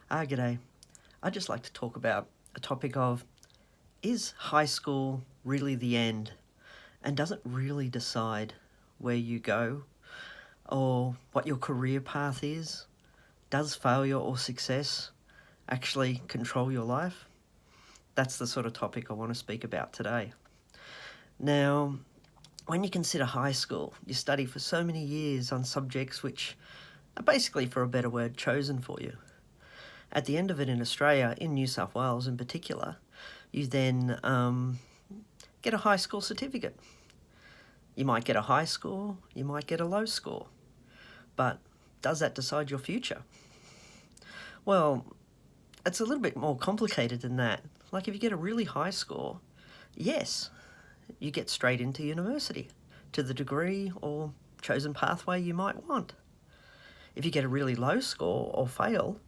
G'day. I'd just like to talk about a topic of, is high school really the end? And does it really decide where you go or what your career path is? Does failure or success actually control your life? That's the sort of topic I want to speak about today. Now, when you consider high school, you study for so many years on subjects which are basically, for a better word, chosen for you. At the end of it in Australia, in New South Wales in particular, you then get a high school certificate. You might get a high score, you might get a low score, but does that decide your future? Well, it's a little bit more complicated than that. Like if you get a really high score, yes, you get straight into university to the degree or chosen pathway you might want. If you get a really low score or fail,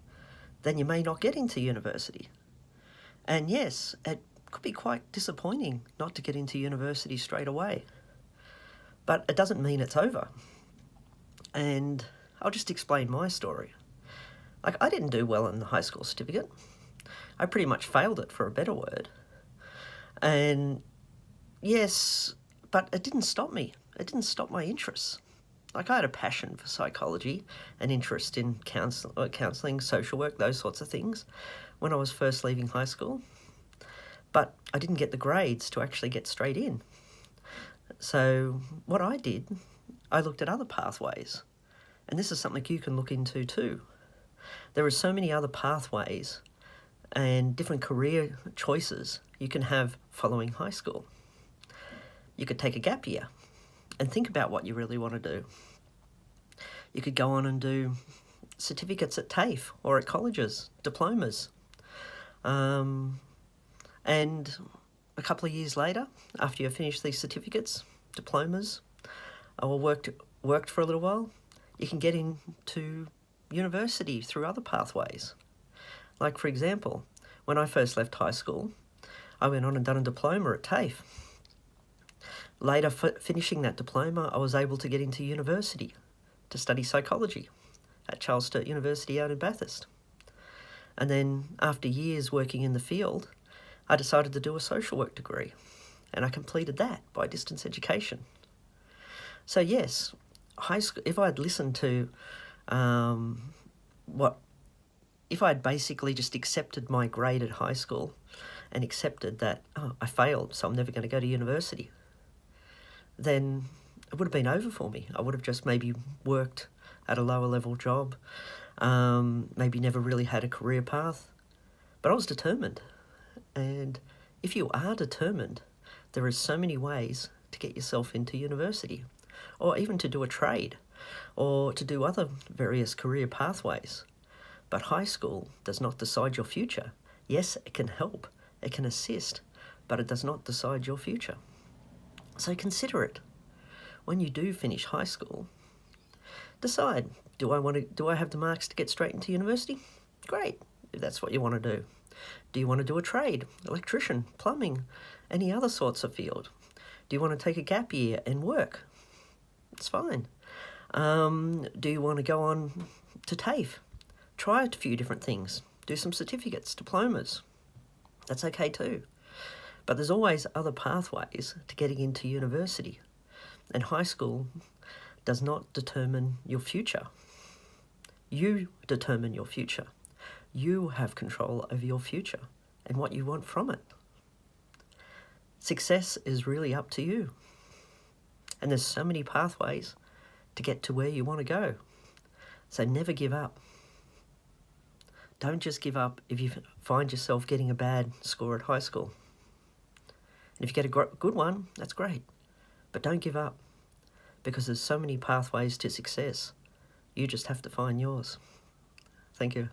then you may not get into university. And yes, it could be quite disappointing not to get into university straight away. But it doesn't mean it's over. And I'll just explain my story. Like, I didn't do well in the high school certificate. I pretty much failed it, for a better word. And yes, but it didn't stop me. It didn't stop my interests. Like, I had a passion for psychology, an interest in counselling, social work, those sorts of things when I was first leaving high school. But I didn't get the grades to actually get straight in. So what I did, I looked at other pathways. And this is something you can look into too. There are so many other pathways and different career choices you can have following high school. You could take a gap year and think about what you really want to do. You could go on and do certificates at TAFE or at colleges, diplomas. And a couple of years later, after you finish these certificates, diplomas, or worked for a little while, you can get into university through other pathways. Like, for example, when I first left high school, I went on and done a diploma at TAFE. Later, finishing that diploma, I was able to get into university to study psychology at Charles Sturt University out in Bathurst. And then after years working in the field, I decided to do a social work degree, and I completed that by distance education. So yes, high school, if I'd listened to if I'd basically just accepted my grade at high school and accepted that, I failed, so I'm never going to go to university, then it would have been over for me. I would have just maybe worked at a lower level job, maybe never really had a career path, but I was determined. And if you are determined, there are so many ways to get yourself into university, or even to do a trade, or to do other various career pathways. But high school does not decide your future. Yes, it can help, it can assist, but it does not decide your future. So consider it. When you do finish high school, decide, do I have the marks to get straight into university? Great, if that's what you want to do. Do you want to do a trade, electrician, plumbing, any other sorts of field? Do you want to take a gap year and work? It's fine. Do you want to go on to TAFE? Try a few different things. Do some certificates, diplomas. That's okay too. But there's always other pathways to getting into university. And high school does not determine your future. You determine your future. You have control over your future and what you want from it. Success is really up to you. And there's so many pathways to get to where you want to go. So never give up. Don't just give up if you find yourself getting a bad score at high school. And if you get a good one, that's great. But don't give up, because there's so many pathways to success. You just have to find yours. Thank you.